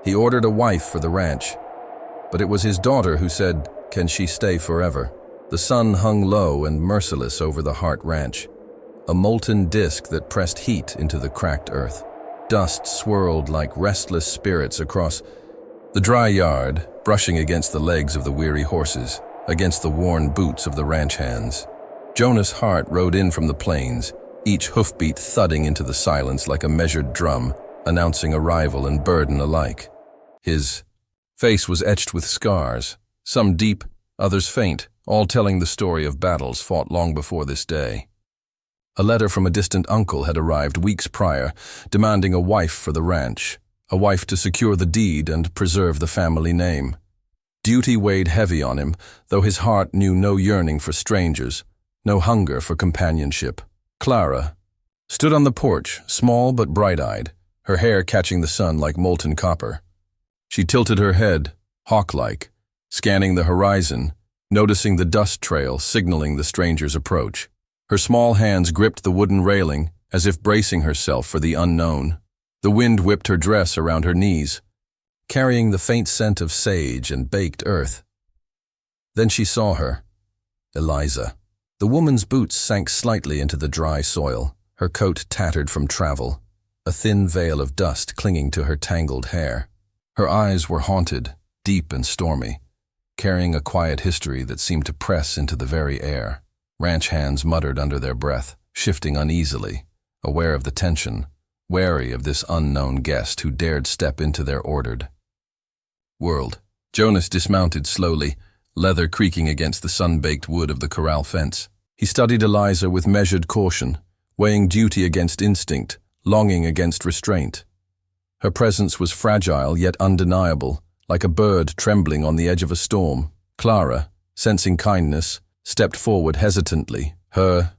He ordered a wife for the ranch, but it was his daughter who said, "Can she stay forever?" The sun hung low and merciless over the Hart Ranch, a molten disk that pressed heat into the cracked earth. Dust swirled like restless spirits across the dry yard, brushing against the legs of the weary horses, against the worn boots of the ranch hands. Jonas Hart rode in from the plains, each hoofbeat thudding into the silence like a measured drum, announcing arrival and burden alike. His face was etched with scars, some deep, others faint, all telling the story of battles fought long before this day. A letter from a distant uncle had arrived weeks prior, demanding a wife for the ranch, a wife to secure the deed and preserve the family name. Duty weighed heavy on him, though his heart knew no yearning for strangers, no hunger for companionship. Clara stood on the porch, small but bright-eyed, her hair catching the sun like molten copper. She tilted her head, hawk-like, scanning the horizon, noticing the dust trail signaling the stranger's approach. Her small hands gripped the wooden railing, as if bracing herself for the unknown. The wind whipped her dress around her knees, carrying the faint scent of sage and baked earth. Then she saw her, Eliza. The woman's boots sank slightly into the dry soil, her coat tattered from travel, a thin veil of dust clinging to her tangled hair. Her eyes were haunted, deep and stormy, carrying a quiet history that seemed to press into the very air. Ranch hands muttered under their breath, shifting uneasily, aware of the tension, wary of this unknown guest who dared step into their ordered world. Jonas dismounted slowly, leather creaking against the sun-baked wood of the corral fence. He studied Eliza with measured caution, weighing duty against instinct, longing against restraint. Her presence was fragile yet undeniable, like a bird trembling on the edge of a storm. Clara, sensing kindness, stepped forward hesitantly. Her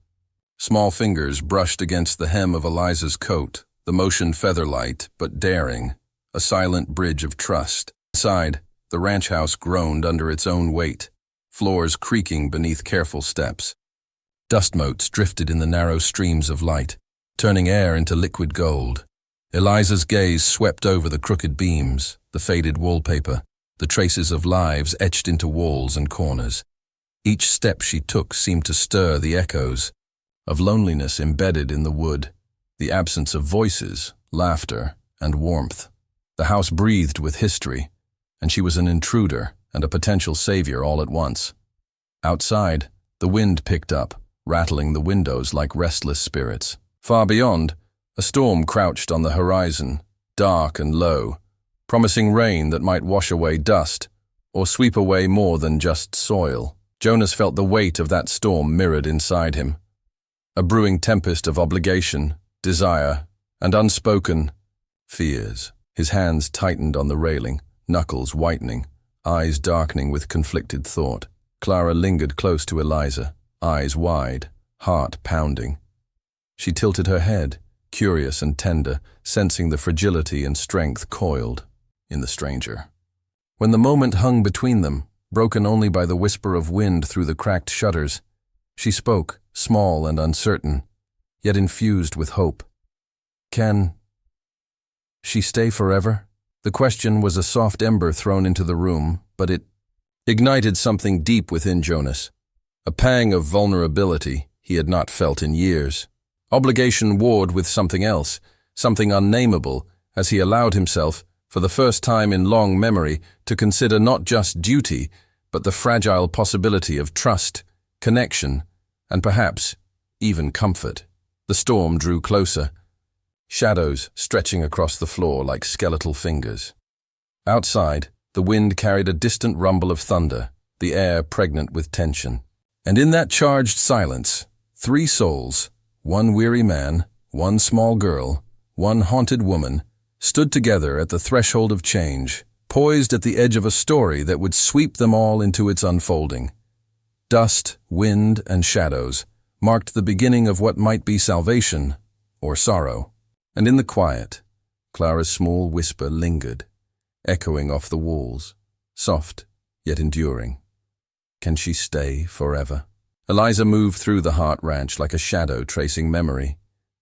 small fingers brushed against the hem of Eliza's coat, the motion feather-light but daring, a silent bridge of trust. Inside, the ranch house groaned under its own weight, floors creaking beneath careful steps. Dust motes drifted in the narrow streams of light, turning air into liquid gold. Eliza's gaze swept over the crooked beams, the faded wallpaper, the traces of lives etched into walls and corners. Each step she took seemed to stir the echoes of loneliness embedded in the wood, the absence of voices, laughter, and warmth. The house breathed with history, and she was an intruder and a potential savior all at once. Outside, the wind picked up, rattling the windows like restless spirits. Far beyond, a storm crouched on the horizon, dark and low, promising rain that might wash away dust or sweep away more than just soil. Jonas felt the weight of that storm mirrored inside him, a brewing tempest of obligation, desire, and unspoken fears. His hands tightened on the railing, knuckles whitening, eyes darkening with conflicted thought. Clara lingered close to Eliza, eyes wide, heart pounding. She tilted her head, curious and tender, sensing the fragility and strength coiled in the stranger. When the moment hung between them, broken only by the whisper of wind through the cracked shutters, she spoke, small and uncertain, yet infused with hope. "Can she stay forever?" The question was a soft ember thrown into the room, but it ignited something deep within Jonas, a pang of vulnerability he had not felt in years. Obligation warred with something else, something unnameable, as he allowed himself, for the first time in long memory, to consider not just duty, but the fragile possibility of trust, connection, and perhaps even comfort. The storm drew closer, shadows stretching across the floor like skeletal fingers. Outside, the wind carried a distant rumble of thunder, the air pregnant with tension. And in that charged silence, three souls, one weary man, one small girl, one haunted woman, stood together at the threshold of change, poised at the edge of a story that would sweep them all into its unfolding. Dust, wind, and shadows marked the beginning of what might be salvation or sorrow. And in the quiet, Clara's small whisper lingered, echoing off the walls, soft yet enduring. Can she stay forever? Eliza moved through the Hart Ranch like a shadow tracing memory,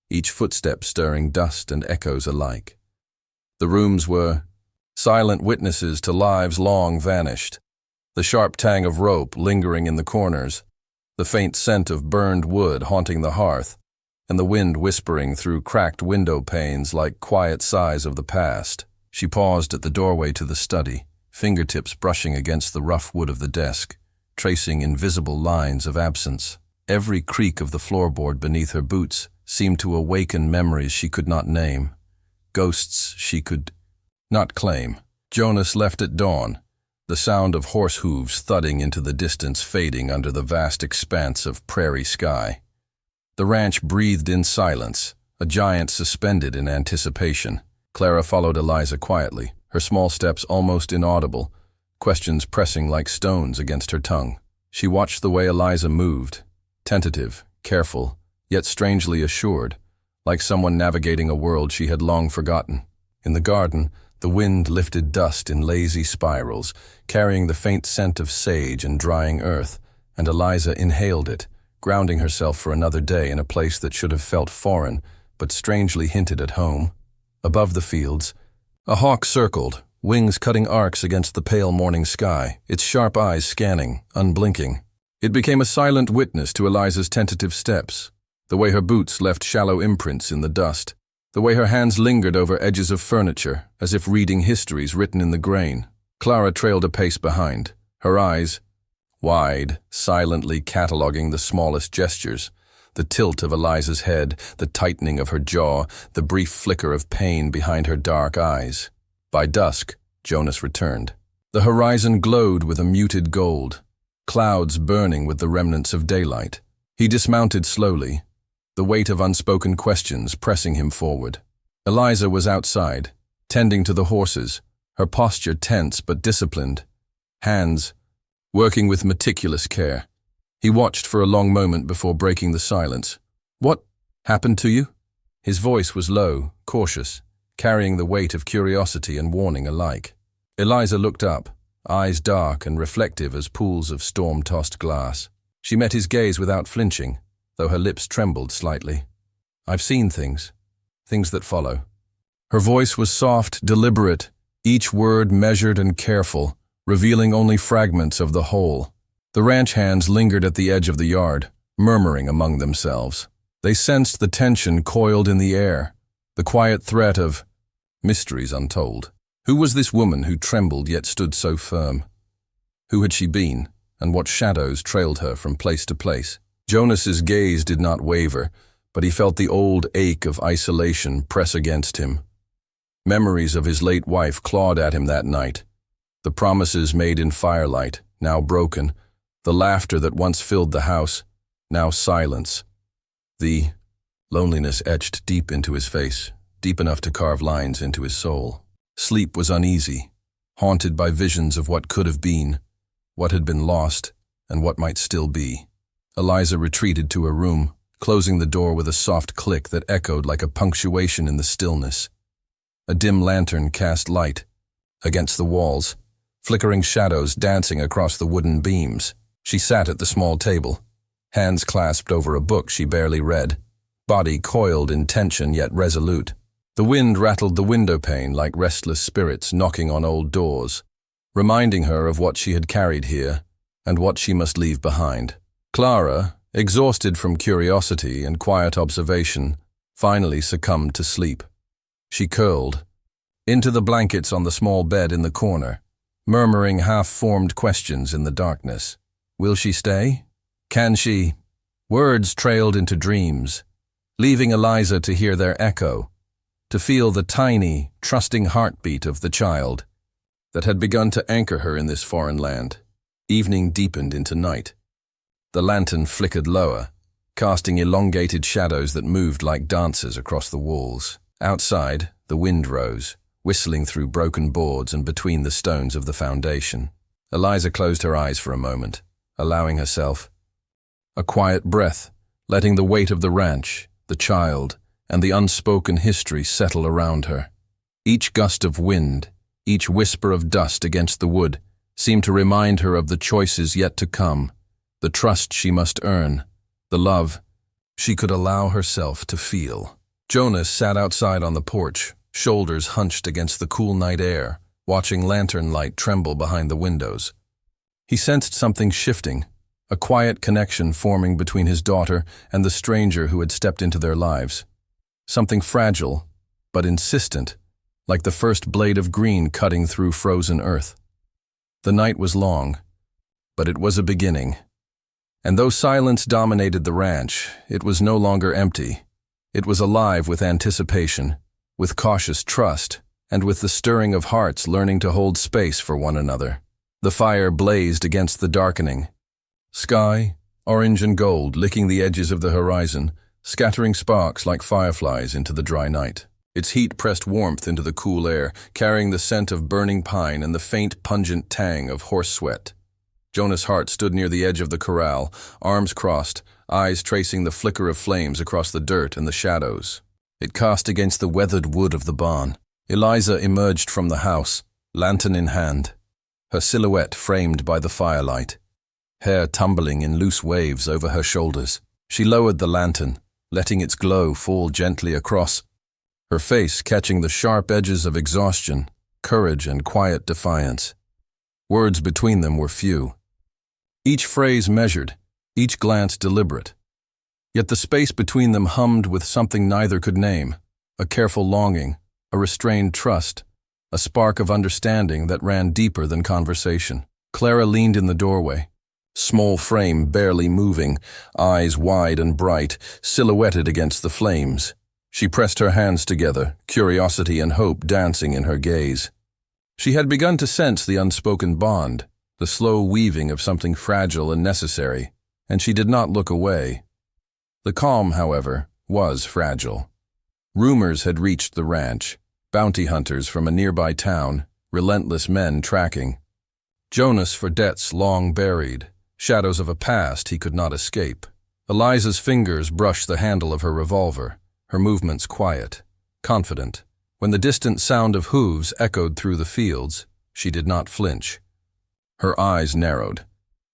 each footstep stirring dust and echoes alike. The rooms were silent witnesses to lives long vanished, the sharp tang of rope lingering in the corners, the faint scent of burned wood haunting the hearth, and the wind whispering through cracked window panes like quiet sighs of the past. She paused at the doorway to the study, fingertips brushing against the rough wood of the desk, tracing invisible lines of absence. Every creak of the floorboard beneath her boots seemed to awaken memories she could not name, ghosts she could not claim. Jonas left at dawn, the sound of horse hooves thudding into the distance fading under the vast expanse of prairie sky. The ranch breathed in silence, a giant suspended in anticipation. Clara followed Eliza quietly, her small steps almost inaudible, questions pressing like stones against her tongue. She watched the way Eliza moved, tentative, careful, yet strangely assured, like someone navigating a world she had long forgotten. In the garden, the wind lifted dust in lazy spirals, carrying the faint scent of sage and drying earth, and Eliza inhaled it, grounding herself for another day in a place that should have felt foreign, but strangely hinted at home. Above the fields, a hawk circled, wings cutting arcs against the pale morning sky, its sharp eyes scanning, unblinking. It became a silent witness to Eliza's tentative steps, the way her boots left shallow imprints in the dust, the way her hands lingered over edges of furniture, as if reading histories written in the grain. Clara trailed a pace behind, her eyes wide, silently cataloging the smallest gestures, the tilt of Eliza's head, the tightening of her jaw, the brief flicker of pain behind her dark eyes. By dusk, Jonas returned. The horizon glowed with a muted gold, clouds burning with the remnants of daylight. He dismounted slowly, the weight of unspoken questions pressing him forward. Eliza was outside, tending to the horses, her posture tense but disciplined, hands working with meticulous care. He watched for a long moment before breaking the silence. "What happened to you?" His voice was low, cautious, carrying the weight of curiosity and warning alike. Eliza looked up, eyes dark and reflective as pools of storm-tossed glass. She met his gaze without flinching, though her lips trembled slightly. "I've seen things that follow." Her voice was soft, deliberate, each word measured and careful, revealing only fragments of the whole. The ranch hands lingered at the edge of the yard, murmuring among themselves. They sensed the tension coiled in the air, the quiet threat of mysteries untold. Who was this woman who trembled yet stood so firm? Who had she been, and what shadows trailed her from place to place? Jonas's gaze did not waver, but he felt the old ache of isolation press against him. Memories of his late wife clawed at him that night, the promises made in firelight, now broken, the laughter that once filled the house, now silence. The loneliness etched deep into his face, deep enough to carve lines into his soul. Sleep was uneasy, haunted by visions of what could have been, what had been lost, and what might still be. Eliza retreated to her room, closing the door with a soft click that echoed like a punctuation in the stillness. A dim lantern cast light against the walls, flickering shadows dancing across the wooden beams. She sat at the small table, hands clasped over a book she barely read, body coiled in tension yet resolute. The wind rattled the window pane like restless spirits knocking on old doors, reminding her of what she had carried here and what she must leave behind. Clara, exhausted from curiosity and quiet observation, finally succumbed to sleep. She curled into the blankets on the small bed in the corner, murmuring half-formed questions in the darkness. Will she stay? Can she? Words trailed into dreams, leaving Eliza to hear their echo, to feel the tiny, trusting heartbeat of the child that had begun to anchor her in this foreign land. Evening deepened into night. The lantern flickered lower, casting elongated shadows that moved like dancers across the walls. Outside, the wind rose, whistling through broken boards and between the stones of the foundation. Eliza closed her eyes for a moment, allowing herself a quiet breath, letting the weight of the ranch, the child, and the unspoken history settle around her. Each gust of wind, each whisper of dust against the wood, seemed to remind her of the choices yet to come, the trust she must earn, the love she could allow herself to feel. Jonas sat outside on the porch, shoulders hunched against the cool night air, watching lantern light tremble behind the windows. He sensed something shifting, a quiet connection forming between his daughter and the stranger who had stepped into their lives. Something fragile, but insistent, like the first blade of green cutting through frozen earth. The night was long, but it was a beginning. And though silence dominated the ranch, it was no longer empty. It was alive with anticipation, with cautious trust, and with the stirring of hearts learning to hold space for one another. The fire blazed against the darkening. Sky, orange and gold, licking the edges of the horizon, scattering sparks like fireflies into the dry night. Its heat pressed warmth into the cool air, carrying the scent of burning pine and the faint, pungent tang of horse sweat. Jonah's Hart stood near the edge of the corral, arms crossed, eyes tracing the flicker of flames across the dirt and the shadows. It cast against the weathered wood of the barn. Eliza emerged from the house, lantern in hand, her silhouette framed by the firelight, hair tumbling in loose waves over her shoulders. She lowered the lantern, letting its glow fall gently across, her face catching the sharp edges of exhaustion, courage, and quiet defiance. Words between them were few. Each phrase measured, each glance deliberate. Yet the space between them hummed with something neither could name, a careful longing, a restrained trust, a spark of understanding that ran deeper than conversation. Clara leaned in the doorway, small frame barely moving, eyes wide and bright, silhouetted against the flames. She pressed her hands together, curiosity and hope dancing in her gaze. She had begun to sense the unspoken bond, the slow weaving of something fragile and necessary, and she did not look away. The calm, however, was fragile. Rumors had reached the ranch, bounty hunters from a nearby town, relentless men tracking. Jonas for debts long buried, shadows of a past he could not escape. Eliza's fingers brushed the handle of her revolver, her movements quiet, confident. When the distant sound of hooves echoed through the fields, she did not flinch. Her eyes narrowed,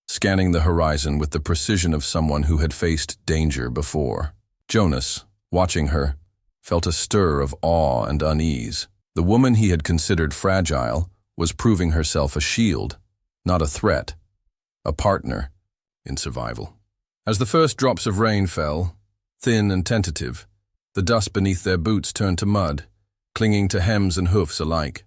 scanning the horizon with the precision of someone who had faced danger before. Jonas, watching her, felt a stir of awe and unease. The woman he had considered fragile was proving herself a shield, not a threat, a partner in survival. As the first drops of rain fell, thin and tentative, the dust beneath their boots turned to mud, clinging to hems and hoofs alike.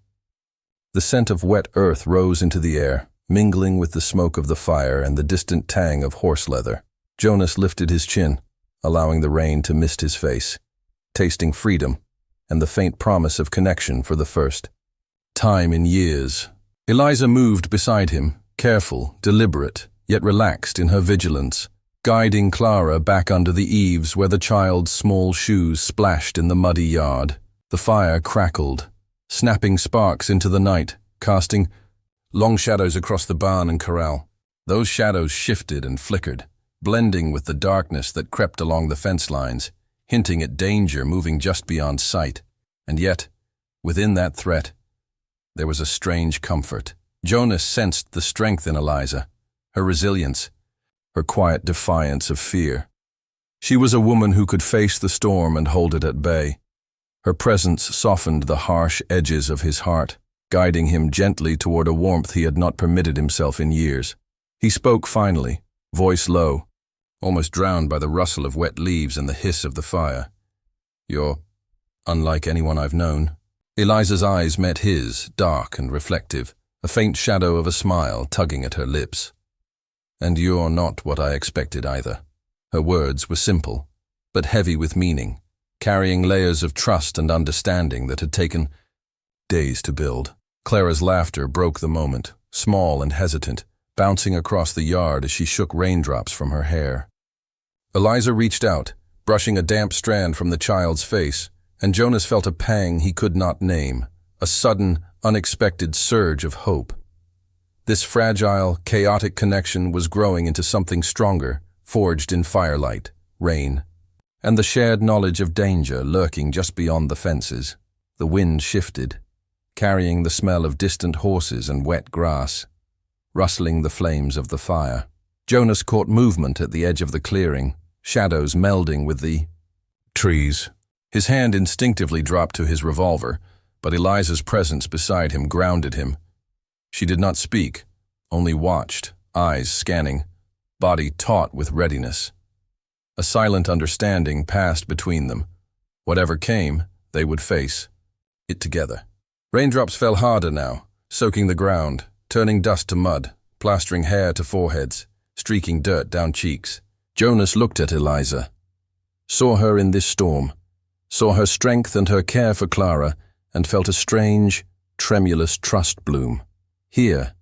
The scent of wet earth rose into the air, mingling with the smoke of the fire and the distant tang of horse leather. Jonas lifted his chin, allowing the rain to mist his face, tasting freedom and the faint promise of connection for the first time in years. Eliza moved beside him, careful, deliberate, yet relaxed in her vigilance, guiding Clara back under the eaves where the child's small shoes splashed in the muddy yard. The fire crackled, snapping sparks into the night, casting long shadows across the barn and corral. Those shadows shifted and flickered, blending with the darkness that crept along the fence lines, hinting at danger moving just beyond sight. And yet, within that threat, there was a strange comfort. Jonas sensed the strength in Eliza, her resilience, her quiet defiance of fear. She was a woman who could face the storm and hold it at bay. Her presence softened the harsh edges of his heart, guiding him gently toward a warmth he had not permitted himself in years. He spoke finally, voice low, almost drowned by the rustle of wet leaves and the hiss of the fire. "You're unlike anyone I've known." Eliza's eyes met his, dark and reflective, a faint shadow of a smile tugging at her lips. "And you're not what I expected either." Her words were simple, but heavy with meaning, carrying layers of trust and understanding that had taken days to build. Clara's laughter broke the moment, small and hesitant, bouncing across the yard as she shook raindrops from her hair. Eliza reached out, brushing a damp strand from the child's face, and Jonas felt a pang he could not name, a sudden, unexpected surge of hope. This fragile, chaotic connection was growing into something stronger, forged in firelight, rain, and the shared knowledge of danger lurking just beyond the fences. The wind shifted, carrying the smell of distant horses and wet grass, rustling the flames of the fire. Jonas caught movement at the edge of the clearing, shadows melding with the trees. His hand instinctively dropped to his revolver, but Eliza's presence beside him grounded him. She did not speak, only watched, eyes scanning, body taut with readiness. A silent understanding passed between them. Whatever came, they would face it together. Raindrops fell harder now, soaking the ground, turning dust to mud, plastering hair to foreheads, streaking dirt down cheeks. Jonas looked at Eliza, saw her in this storm, saw her strength and her care for Clara, and felt a strange, tremulous trust bloom. Here,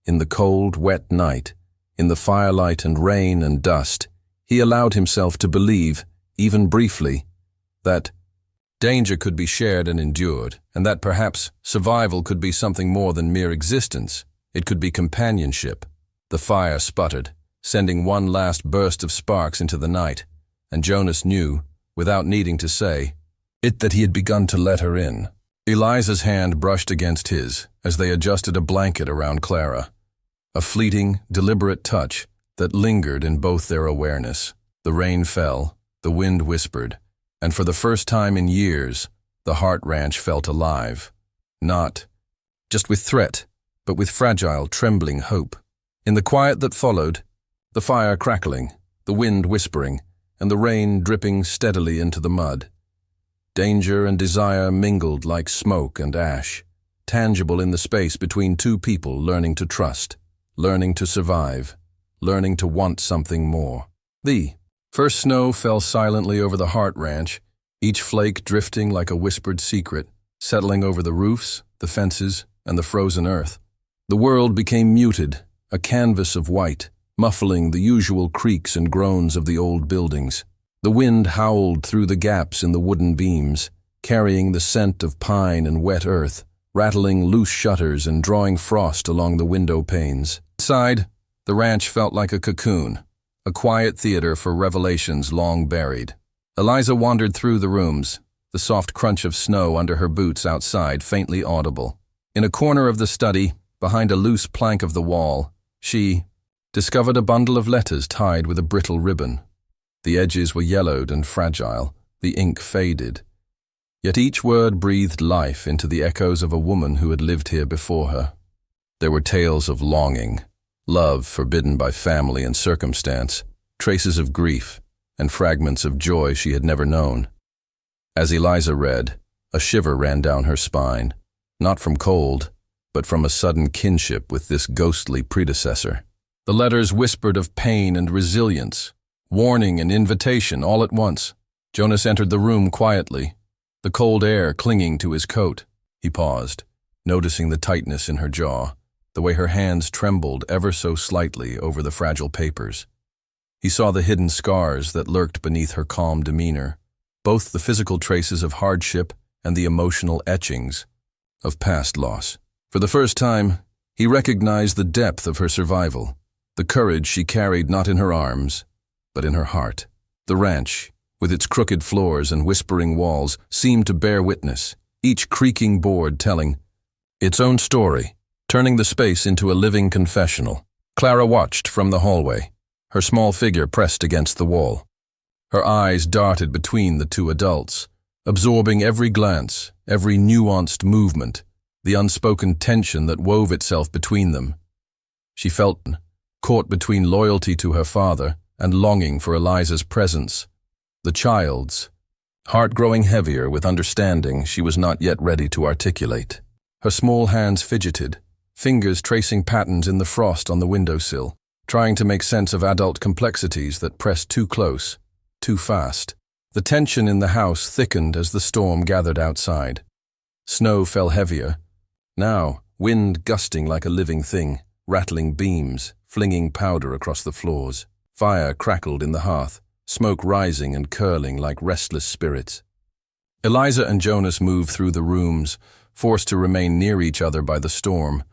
in the cold, wet night, in the firelight and rain and dust, he allowed himself to believe, even briefly, that danger could be shared and endured, and that perhaps survival could be something more than mere existence. It could be companionship. The fire sputtered, sending one last burst of sparks into the night, and Jonas knew, without needing to say it, that he had begun to let her in. Eliza's hand brushed against his as they adjusted a blanket around Clara, a fleeting, deliberate touch that lingered in both their awareness. The rain fell, the wind whispered, and for the first time in years, the Hart Ranch felt alive. Not just with threat, but with fragile, trembling hope. In the quiet that followed, the fire crackling, the wind whispering, and the rain dripping steadily into the mud, danger and desire mingled like smoke and ash, tangible in the space between two people learning to trust, learning to survive, learning to want something more. The first snow fell silently over the Hart Ranch, each flake drifting like a whispered secret, settling over the roofs, the fences, and the frozen earth. The world became muted, a canvas of white, muffling the usual creaks and groans of the old buildings. The wind howled through the gaps in the wooden beams, carrying the scent of pine and wet earth, rattling loose shutters and drawing frost along the window panes. Inside, the ranch felt like a cocoon, a quiet theater for revelations long buried. Eliza wandered through the rooms, the soft crunch of snow under her boots outside faintly audible. In a corner of the study, behind a loose plank of the wall, she discovered a bundle of letters tied with a brittle ribbon. The edges were yellowed and fragile, the ink faded. Yet each word breathed life into the echoes of a woman who had lived here before her. There were tales of longing, love forbidden by family and circumstance, traces of grief, and fragments of joy she had never known. As Eliza read, a shiver ran down her spine, not from cold, but from a sudden kinship with this ghostly predecessor. The letters whispered of pain and resilience, warning and invitation all at once. Jonas entered the room quietly, the cold air clinging to his coat. He paused, noticing the tightness in her jaw, the way her hands trembled ever so slightly over the fragile papers. He saw the hidden scars that lurked beneath her calm demeanor, both the physical traces of hardship and the emotional etchings of past loss. For the first time, he recognized the depth of her survival, the courage she carried not in her arms, but in her heart. The ranch, with its crooked floors and whispering walls, seemed to bear witness, each creaking board telling its own story, turning the space into a living confessional. Clara watched from the hallway, her small figure pressed against the wall. Her eyes darted between the two adults, absorbing every glance, every nuanced movement, the unspoken tension that wove itself between them. She felt caught between loyalty to her father and longing for Eliza's presence, the child's, heart growing heavier with understanding she was not yet ready to articulate. Her small hands fidgeted, fingers tracing patterns in the frost on the windowsill, trying to make sense of adult complexities that pressed too close, too fast. The tension in the house thickened as the storm gathered outside. Snow fell heavier, now wind gusting like a living thing, rattling beams, flinging powder across the floors. Fire crackled in the hearth, smoke rising and curling like restless spirits. Eliza and Jonas moved through the rooms, forced to remain near each other by the storm,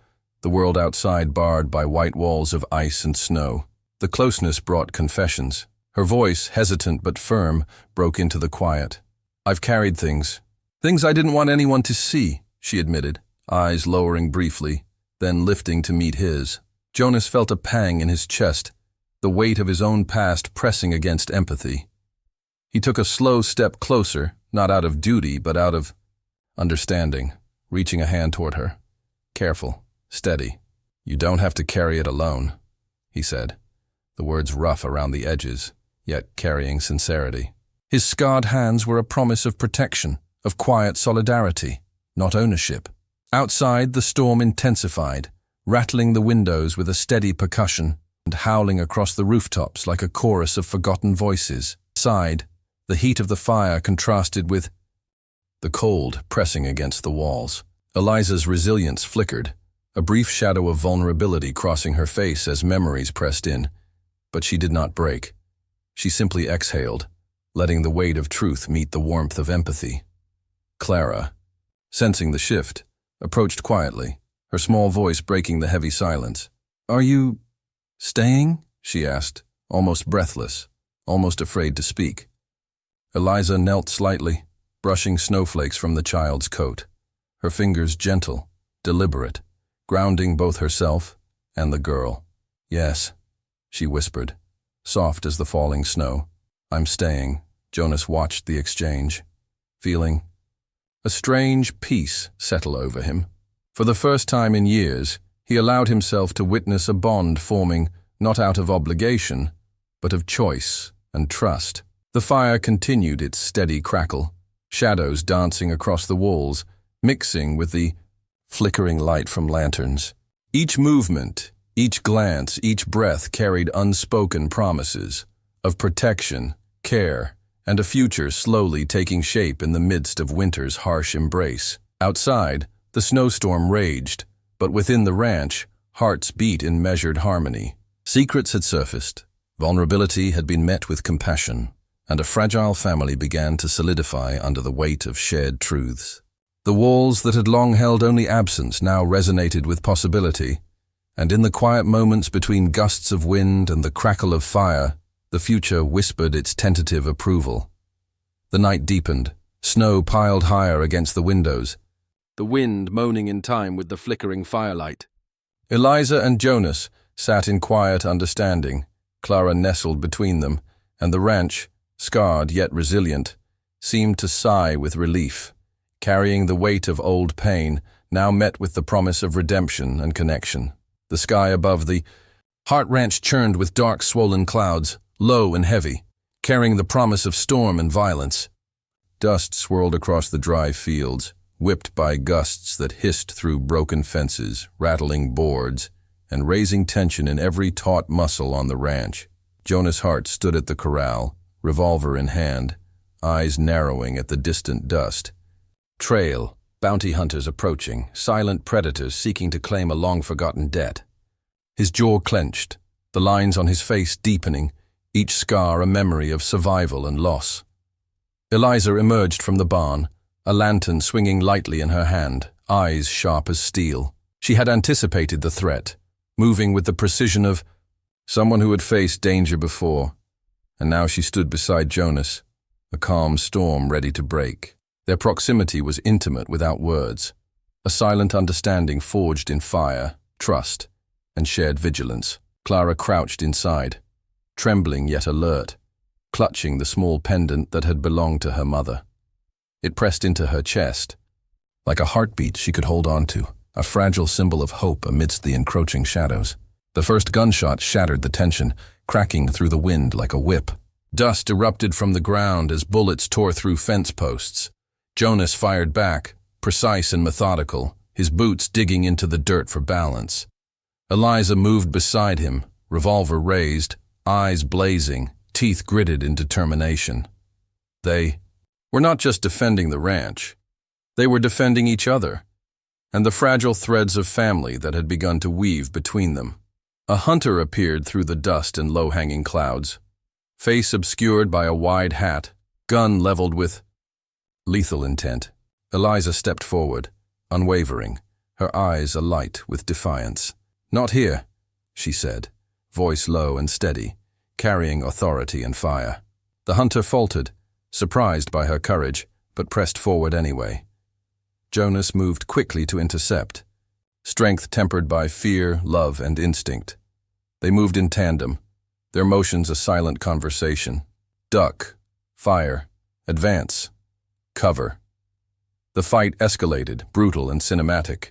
the world outside barred by white walls of ice and snow. The closeness brought confessions. Her voice, hesitant but firm, broke into the quiet. "I've carried things I didn't want anyone to see," she admitted, eyes lowering briefly, then lifting to meet his. Jonas felt a pang in his chest, the weight of his own past pressing against empathy. He took a slow step closer, not out of duty but out of understanding. reaching a hand toward her. Careful, steady. You don't have to carry it alone, he said, the words rough around the edges, yet carrying sincerity. His scarred hands were a promise of protection, of quiet solidarity, not ownership. Outside, the storm intensified, rattling the windows with a steady percussion and howling across the rooftops like a chorus of forgotten voices. Inside, the heat of the fire contrasted with the cold pressing against the walls. Eliza's resilience flickered, a brief shadow of vulnerability crossing her face as memories pressed in, but she did not break. She simply exhaled, letting the weight of truth meet the warmth of empathy. Clara, sensing the shift, approached quietly, her small voice breaking the heavy silence. "Are you staying?" she asked, almost breathless, almost afraid to speak. Eliza knelt slightly, brushing snowflakes from the child's coat, her fingers gentle, deliberate, grounding both herself and the girl. "Yes," she whispered, soft as the falling snow. "I'm staying." Jonas watched the exchange, feeling a strange peace settle over him. For the first time in years, he allowed himself to witness a bond forming not out of obligation, but of choice and trust. The fire continued its steady crackle, shadows dancing across the walls, mixing with the flickering light from lanterns. Each movement, each glance, each breath carried unspoken promises of protection, care, and a future slowly taking shape in the midst of winter's harsh embrace. Outside, the snowstorm raged, but within the ranch, hearts beat in measured harmony. Secrets had surfaced, vulnerability had been met with compassion, and a fragile family began to solidify under the weight of shared truths. The walls that had long held only absence now resonated with possibility, and in the quiet moments between gusts of wind and the crackle of fire, the future whispered its tentative approval. The night deepened, snow piled higher against the windows, the wind moaning in time with the flickering firelight. Eliza and Jonas sat in quiet understanding, Clara nestled between them, and the ranch, scarred yet resilient, seemed to sigh with relief, carrying the weight of old pain, now met with the promise of redemption and connection. The sky above the Hart Ranch churned with dark, swollen clouds, low and heavy, carrying the promise of storm and violence. Dust swirled across the dry fields, whipped by gusts that hissed through broken fences, rattling boards, and raising tension in every taut muscle on the ranch. Jonas Hart stood at the corral, revolver in hand, eyes narrowing at the distant dust. Trail, bounty hunters approaching, silent predators seeking to claim a long-forgotten debt. His jaw clenched, the lines on his face deepening, each scar a memory of survival and loss. Eliza emerged from the barn, a lantern swinging lightly in her hand, eyes sharp as steel. She had anticipated the threat, moving with the precision of someone who had faced danger before, and now she stood beside Jonas, a calm storm ready to break. Their proximity was intimate without words, a silent understanding forged in fire, trust, and shared vigilance. Clara crouched inside, trembling yet alert, clutching the small pendant that had belonged to her mother. It pressed into her chest, like a heartbeat she could hold on to, a fragile symbol of hope amidst the encroaching shadows. The first gunshot shattered the tension, cracking through the wind like a whip. Dust erupted from the ground as bullets tore through fence posts. Jonas fired back, precise and methodical, his boots digging into the dirt for balance. Eliza moved beside him, revolver raised, eyes blazing, teeth gritted in determination. They were not just defending the ranch. They were defending each other, and the fragile threads of family that had begun to weave between them. A hunter appeared through the dust and low-hanging clouds, face obscured by a wide hat, gun leveled with lethal intent. Eliza stepped forward, unwavering, her eyes alight with defiance. "Not here," she said, voice low and steady, carrying authority and fire. The hunter faltered, surprised by her courage, but pressed forward anyway. Jonas moved quickly to intercept, strength tempered by fear, love, and instinct. They moved in tandem, their motions a silent conversation. Duck, fire, advance, cover. The fight escalated, brutal and cinematic.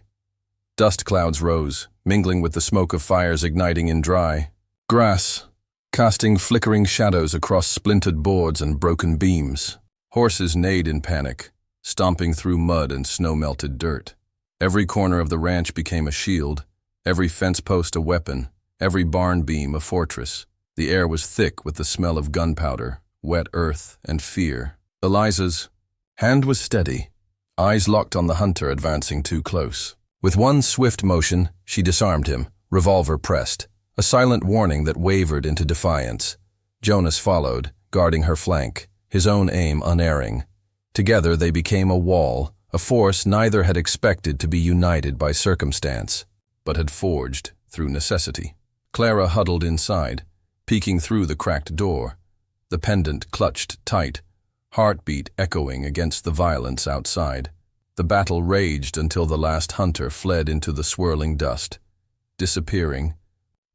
Dust clouds rose, mingling with the smoke of fires igniting in dry grass, casting flickering shadows across splintered boards and broken beams. Horses neighed in panic, stomping through mud and snow-melted dirt. Every corner of the ranch became a shield, every fence post a weapon, every barn beam a fortress. The air was thick with the smell of gunpowder, wet earth, and fear. Eliza's hand was steady, eyes locked on the hunter advancing too close. With one swift motion, she disarmed him, revolver pressed, a silent warning that wavered into defiance. Jonas followed, guarding her flank, his own aim unerring. Together they became a wall, a force neither had expected to be united by circumstance, but had forged through necessity. Clara huddled inside, peeking through the cracked door, the pendant clutched tight, heartbeat echoing against the violence outside. The battle raged until the last hunter fled into the swirling dust, disappearing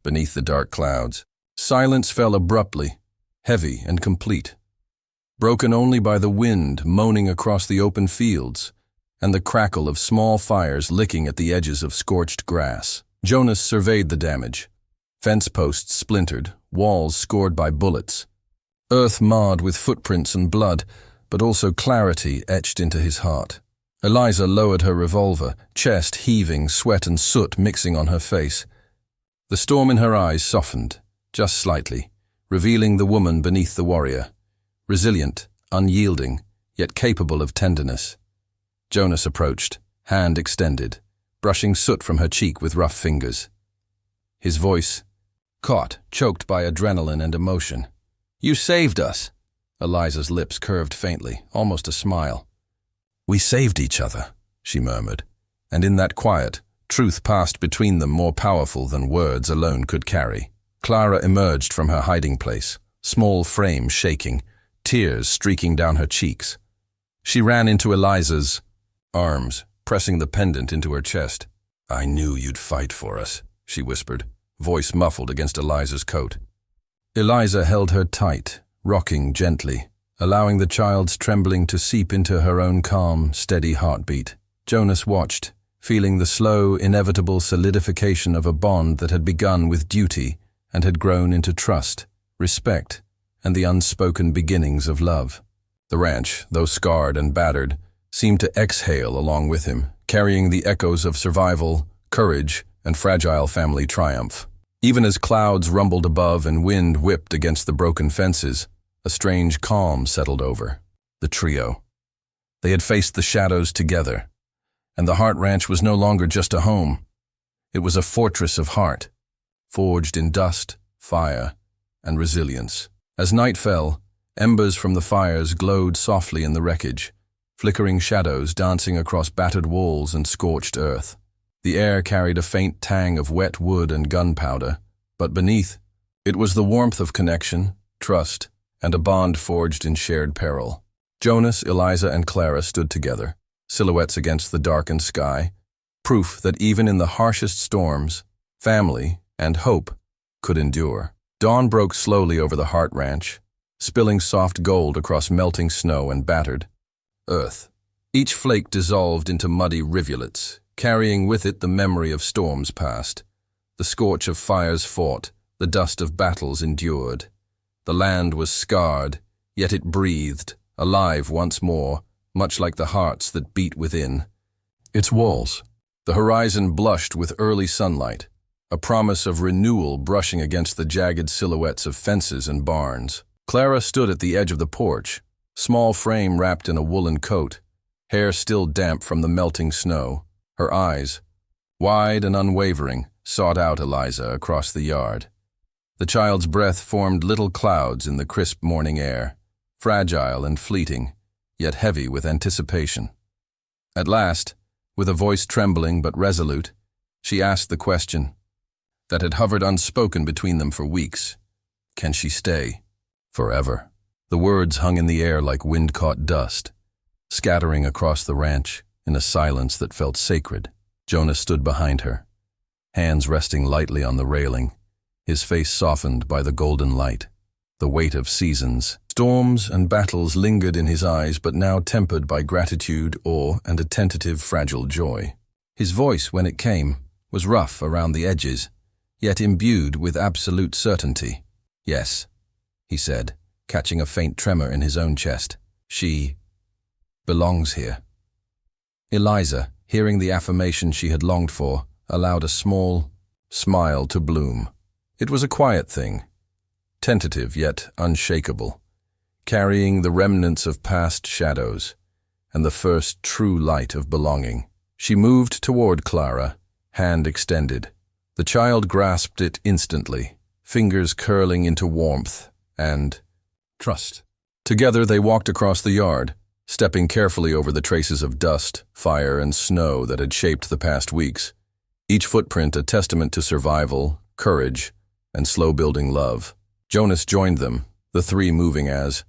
beneath the dark clouds. Silence fell abruptly, heavy and complete, broken only by the wind moaning across the open fields and the crackle of small fires licking at the edges of scorched grass. Jonas surveyed the damage. Fence posts splintered, walls scored by bullets, earth marred with footprints and blood, but also clarity etched into his heart. Eliza lowered her revolver, chest heaving, sweat and soot mixing on her face. The storm in her eyes softened, just slightly, revealing the woman beneath the warrior, resilient, unyielding, yet capable of tenderness. Jonas approached, hand extended, brushing soot from her cheek with rough fingers. His voice, caught, choked by adrenaline and emotion. "You saved us." Eliza's lips curved faintly, almost a smile. "We saved each other," she murmured, and in that quiet, truth passed between them more powerful than words alone could carry. Clara emerged from her hiding place, small frame shaking, tears streaking down her cheeks. She ran into Eliza's arms, pressing the pendant into her chest. "I knew you'd fight for us," she whispered, voice muffled against Eliza's coat. Eliza held her tight, rocking gently, allowing the child's trembling to seep into her own calm, steady heartbeat. Jonas watched, feeling the slow, inevitable solidification of a bond that had begun with duty and had grown into trust, respect, and the unspoken beginnings of love. The ranch, though scarred and battered, seemed to exhale along with him, carrying the echoes of survival, courage, and fragile family triumph. Even as clouds rumbled above and wind whipped against the broken fences, a strange calm settled over the trio. They had faced the shadows together, and the Heart Ranch was no longer just a home. It was a fortress of heart, forged in dust, fire, and resilience. As night fell, embers from the fires glowed softly in the wreckage, flickering shadows dancing across battered walls and scorched earth. The air carried a faint tang of wet wood and gunpowder, but beneath, it was the warmth of connection, trust, and a bond forged in shared peril. Jonas, Eliza, and Clara stood together, silhouettes against the darkened sky, proof that even in the harshest storms, family and hope could endure. Dawn broke slowly over the Heart Ranch, spilling soft gold across melting snow and battered earth. Each flake dissolved into muddy rivulets, carrying with it the memory of storms past, the scorch of fires fought, the dust of battles endured. The land was scarred, yet it breathed, alive once more, much like the hearts that beat within. Its walls, the horizon blushed with early sunlight, a promise of renewal brushing against the jagged silhouettes of fences and barns. Clara stood at the edge of the porch, small frame wrapped in a woolen coat, hair still damp from the melting snow. Her eyes, wide and unwavering, sought out Eliza across the yard. The child's breath formed little clouds in the crisp morning air, fragile and fleeting, yet heavy with anticipation. At last, with a voice trembling but resolute, she asked the question that had hovered unspoken between them for weeks. Can she stay? Forever. The words hung in the air like wind-caught dust, scattering across the ranch in a silence that felt sacred. Jonas stood behind her, hands resting lightly on the railing, his face softened by the golden light. The weight of seasons Storms and battles lingered in his eyes, but now tempered by gratitude, awe, and a tentative, fragile joy. His voice, when it came, was rough around the edges, yet imbued with absolute certainty. "Yes," he said, catching a faint tremor in his own chest. "She belongs here." Eliza, hearing the affirmation she had longed for, allowed a small smile to bloom. It was a quiet thing, tentative yet unshakable, carrying the remnants of past shadows and the first true light of belonging. She moved toward Clara, hand extended. The child grasped it instantly, fingers curling into warmth and trust. Together they walked across the yard, stepping carefully over the traces of dust, fire, and snow that had shaped the past weeks, each footprint a testament to survival, courage, and slow-building love. Jonas joined them, the three moving as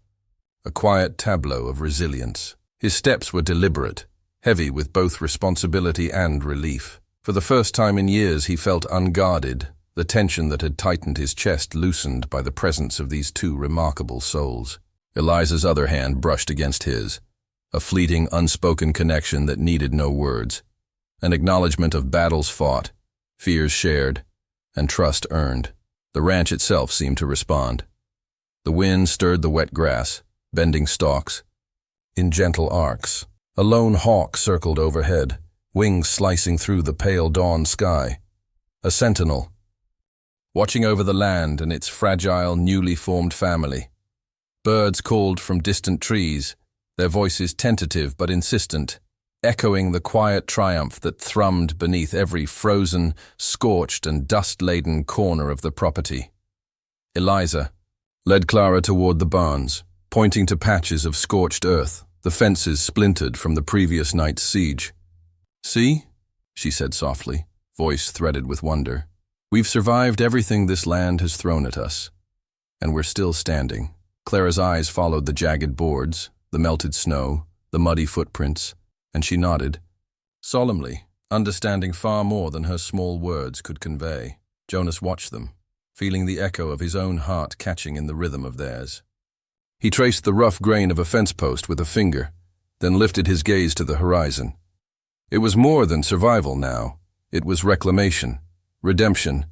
a quiet tableau of resilience. His steps were deliberate, heavy with both responsibility and relief. For the first time in years he felt unguarded, the tension that had tightened his chest loosened by the presence of these two remarkable souls. Eliza's other hand brushed against his, a fleeting, unspoken connection that needed no words, an acknowledgement of battles fought, fears shared, and trust earned. The ranch itself seemed to respond. The wind stirred the wet grass, bending stalks in gentle arcs. A lone hawk circled overhead, wings slicing through the pale dawn sky. A sentinel, watching over the land and its fragile, newly formed family. Birds called from distant trees, their voices tentative but insistent, echoing the quiet triumph that thrummed beneath every frozen, scorched, and dust-laden corner of the property. Eliza led Clara toward the barns, pointing to patches of scorched earth, the fences splintered from the previous night's siege. "See?" she said softly, voice threaded with wonder. "We've survived everything this land has thrown at us, and we're still standing." Clara's eyes followed the jagged boards, the melted snow, the muddy footprints, and she nodded, solemnly, understanding far more than her small words could convey. Jonas watched them, feeling the echo of his own heart catching in the rhythm of theirs. He traced the rough grain of a fence post with a finger, then lifted his gaze to the horizon. It was more than survival now. It was reclamation, redemption,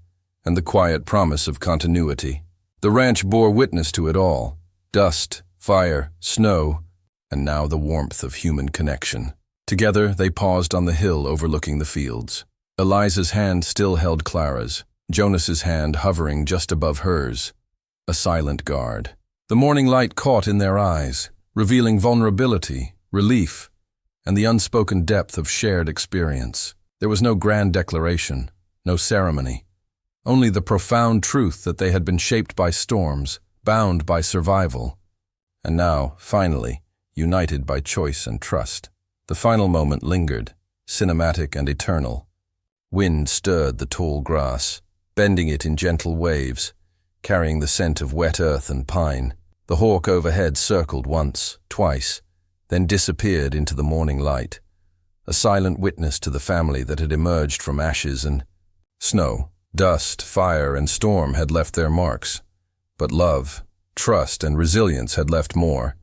and the quiet promise of continuity. The ranch bore witness to it all: dust, fire, snow, and now the warmth of human connection. Together they paused on the hill overlooking the fields. Eliza's hand still held Clara's, Jonas's hand hovering just above hers, a silent guard. The morning light caught in their eyes, revealing vulnerability, relief, and the unspoken depth of shared experience. There was no grand declaration, no ceremony, only the profound truth that they had been shaped by storms, bound by survival, and now, finally, united by choice and trust. The final moment lingered, cinematic and eternal. Wind stirred the tall grass, bending it in gentle waves, carrying the scent of wet earth and pine. The hawk overhead circled once, twice, then disappeared into the morning light, a silent witness to the family that had emerged from ashes and snow. Dust, fire, and storm had left their marks, but love, trust, and resilience had left more,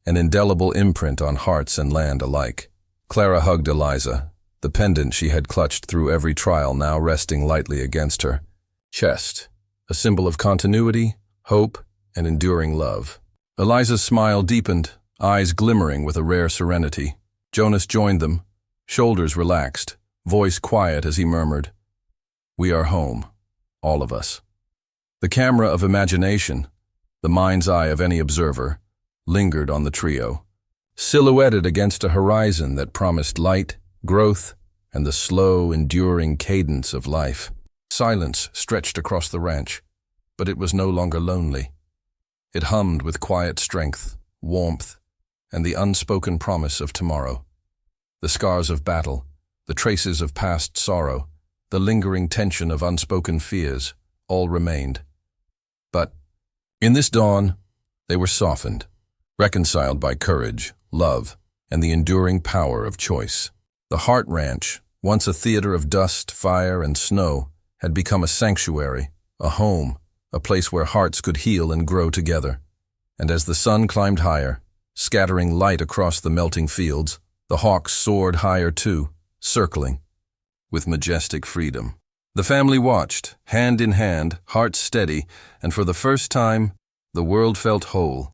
an indelible imprint on hearts and land alike. Clara hugged Eliza, the pendant she had clutched through every trial now resting lightly against her chest, a symbol of continuity, hope, and enduring love. Eliza's smile deepened, eyes glimmering with a rare serenity. Jonas joined them, shoulders relaxed, voice quiet as he murmured, "We are home, all of us." The camera of imagination, the mind's eye of any observer, lingered on the trio, silhouetted against a horizon that promised light, growth, and the slow, enduring cadence of life. Silence stretched across the ranch, but it was no longer lonely. It hummed with quiet strength, warmth, and the unspoken promise of tomorrow. The scars of battle, the traces of past sorrow, the lingering tension of unspoken fears, all remained. But in this dawn, they were softened, reconciled by courage, love, and the enduring power of choice. The Heart Ranch, once a theater of dust, fire, and snow, had become a sanctuary, a home, a place where hearts could heal and grow together. And as the sun climbed higher, scattering light across the melting fields, the hawks soared higher too, circling, with majestic freedom. The family watched, hand in hand, hearts steady, and for the first time, the world felt whole.